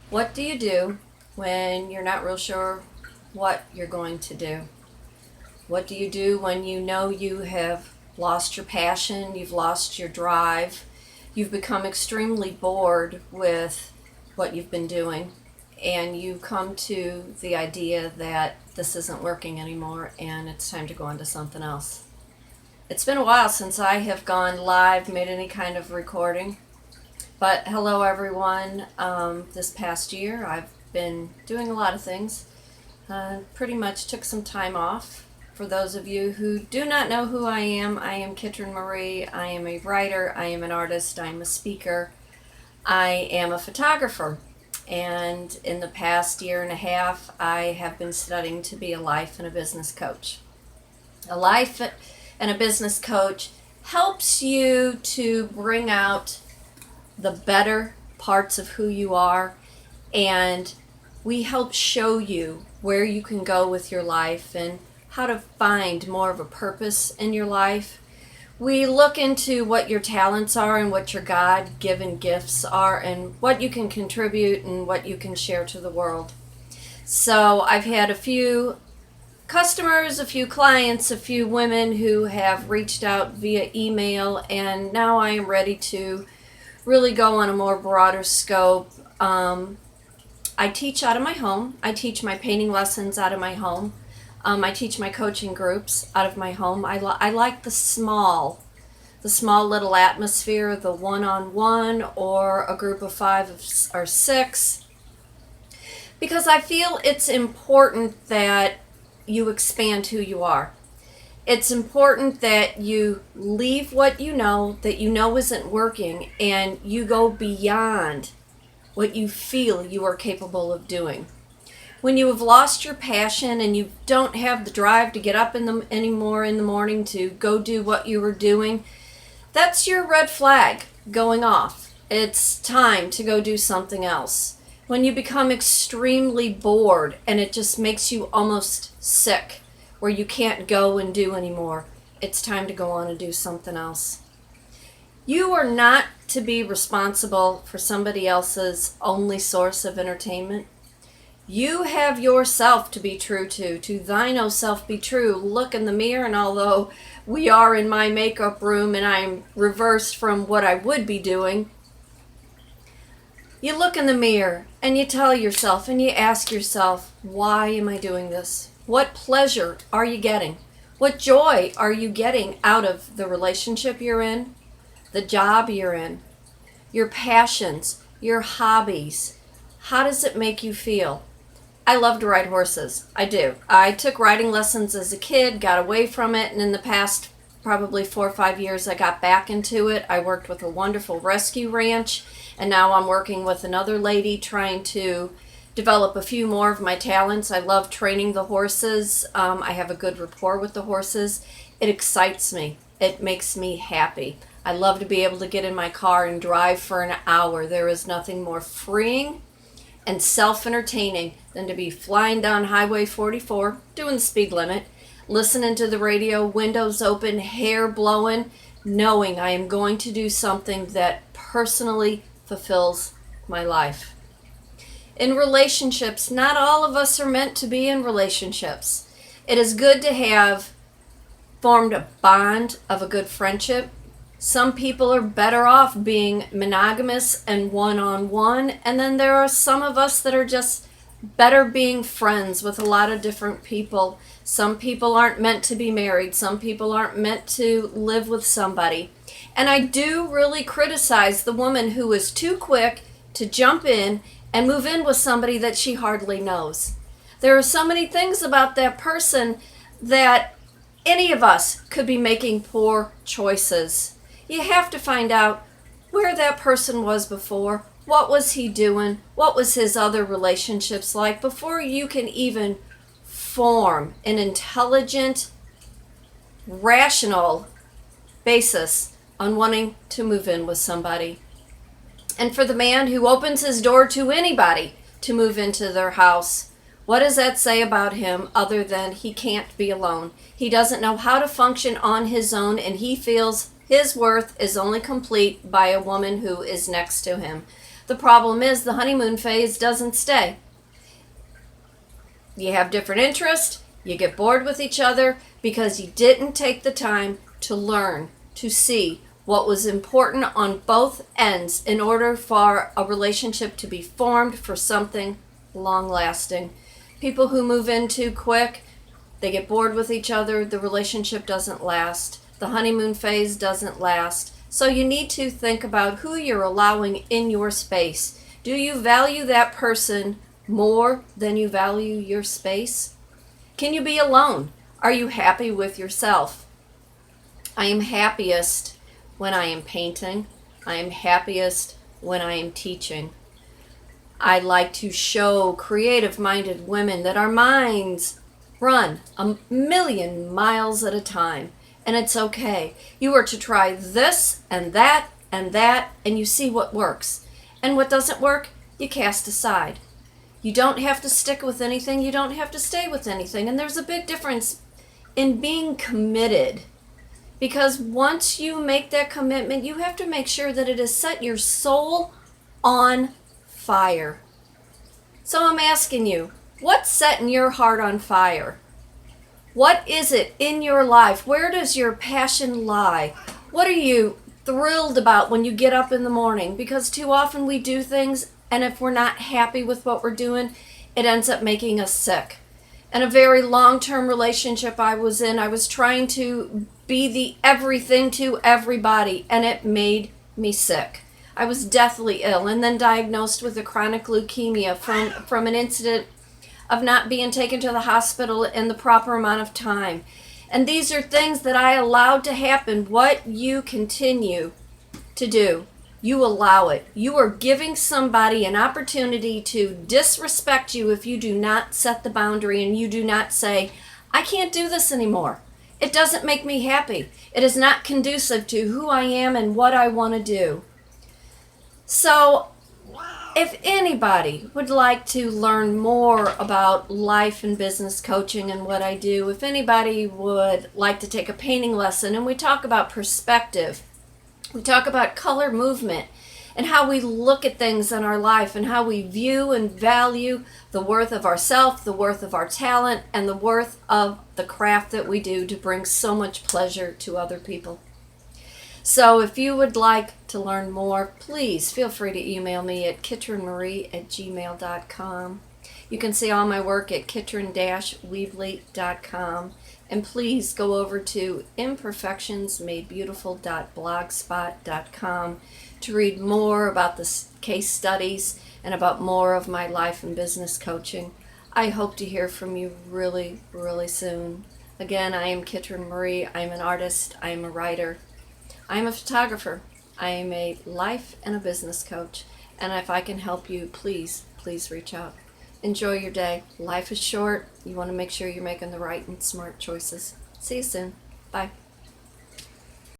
What do you do when you're not real sure what you're going to do? What do you do when you know you have lost your passion, you've lost your drive, you've become extremely bored with what you've been doing, and you come to the idea that this isn't working anymore and it's time to go on to something else? It's been a while since I have gone live, made any kind of recording. But hello, everyone. This past year, I've been doing a lot of things. Pretty much took some time off. For those of you who do not know who I am Kitrynmarie. I am a writer, I am an artist, I am a speaker, I am a photographer. And in the past year and a half, I have been studying to be a life and a business coach. A life and a business coach helps you to bring out the better parts of who you are, and we help show you where you can go with your life and how to find more of a purpose in your life. We look into what your talents are and what your God-given gifts are and what you can contribute and what you can share to the world. So I've had a few customers, a few clients, a few women who have reached out via email, and now I am ready to really go on a more broader scope. I teach out of my home. I teach my painting lessons out of my home. I teach my coaching groups out of my home. I like the small little atmosphere, the one-on-one or a group of 5 or 6, because I feel it's important that you expand who you are. It's important that you leave what you know that you know isn't working, and you go beyond what you feel you are capable of doing. When you have lost your passion and you don't have the drive to get up anymore in the morning to go do what you were doing, that's your red flag going off. It's time to go do something else. When you become extremely bored and it just makes you almost sick, where you can't go and do anymore, it's time to go on and do something else. You are not to be responsible for somebody else's only source of entertainment. You have yourself to be true to thine own self be true. Look in the mirror, and although we are in my makeup room and I'm reversed from what I would be doing, you look in the mirror and you tell yourself and you ask yourself, why am I doing this? What pleasure are you getting? What joy are you getting out of the relationship you're in, the job you're in, your passions, your hobbies? How does it make you feel? I love to ride horses. I do. I took riding lessons as a kid, got away from it, and in the past probably 4 or 5 years I got back into it. I worked with a wonderful rescue ranch, and now I'm working with another lady trying to develop a few more of my talents. I love training the horses. I have a good rapport with the horses. It excites me. It makes me happy. I love to be able to get in my car and drive for an hour. There is nothing more freeing and self-entertaining than to be flying down Highway 44, doing the speed limit, listening to the radio, windows open, hair blowing, knowing I am going to do something that personally fulfills my life. In relationships, not all of us are meant to be in relationships. It is good to have formed a bond of a good friendship. Some people are better off being monogamous and one-on-one, and then there are some of us that are just better being friends with a lot of different people. Some people aren't meant to be married. Some people aren't meant to live with somebody. And I do really criticize the woman who is too quick to jump in and move in with somebody that she hardly knows. There are so many things about that person that any of us could be making poor choices. You have to find out where that person was before. What was he doing? What was his other relationships like before you can even form an intelligent, rational basis on wanting to move in with somebody. And for the man who opens his door to anybody to move into their house, what does that say about him other than he can't be alone? He doesn't know how to function on his own, and he feels his worth is only complete by a woman who is next to him. The problem is the honeymoon phase doesn't stay. You have different interests, you get bored with each other because you didn't take the time to learn, to see what was important on both ends in order for a relationship to be formed for something long-lasting. People who move in too quick, they get bored with each other, the relationship doesn't last, the honeymoon phase doesn't last. So you need to think about who you're allowing in your space. Do you value that person more than you value your space? Can you be alone? Are you happy with yourself? I am happiest when I am painting. I am happiest when I am teaching. I like to show creative-minded women that our minds run 1,000,000 miles at a time, and it's okay. You are to try this and that and that, and you see what works. And what doesn't work, you cast aside. You don't have to stick with anything. You don't have to stay with anything. And there's a big difference in being committed. Because once you make that commitment, you have to make sure that it has set your soul on fire. So I'm asking you, what's setting your heart on fire? What is it in your life? Where does your passion lie? What are you thrilled about when you get up in the morning? Because too often we do things, and if we're not happy with what we're doing, it ends up making us sick. In a very long-term relationship I was in, I was trying to be the everything to everybody, and it made me sick. I was deathly ill and then diagnosed with a chronic leukemia from an incident of not being taken to the hospital in the proper amount of time. And these are things that I allowed to happen. What you continue to do, you allow it. You are giving somebody an opportunity to disrespect you if you do not set the boundary and you do not say, I can't do this anymore. It doesn't make me happy. It is not conducive to who I am and what I want to do. So, if anybody would like to learn more about life and business coaching and what I do, if anybody would like to take a painting lesson, and we talk about perspective, we talk about color movement, and how we look at things in our life, and how we view and value the worth of ourself, the worth of our talent, and the worth of the craft that we do to bring so much pleasure to other people. So if you would like to learn more, please feel free to email me at kitrynmarie@gmail.com. You can see all my work at kitryn-weebly.com. And please go over to imperfectionsmadebeautiful.blogspot.com to read more about the case studies and about more of my life and business coaching. I hope to hear from you really, really soon. Again, I am Kitrynmarie. I'm an artist. I am a writer. I am a photographer. I am a life and a business coach. And if I can help you, please, please reach out. Enjoy your day. Life is short. You want to make sure you're making the right and smart choices. See you soon. Bye.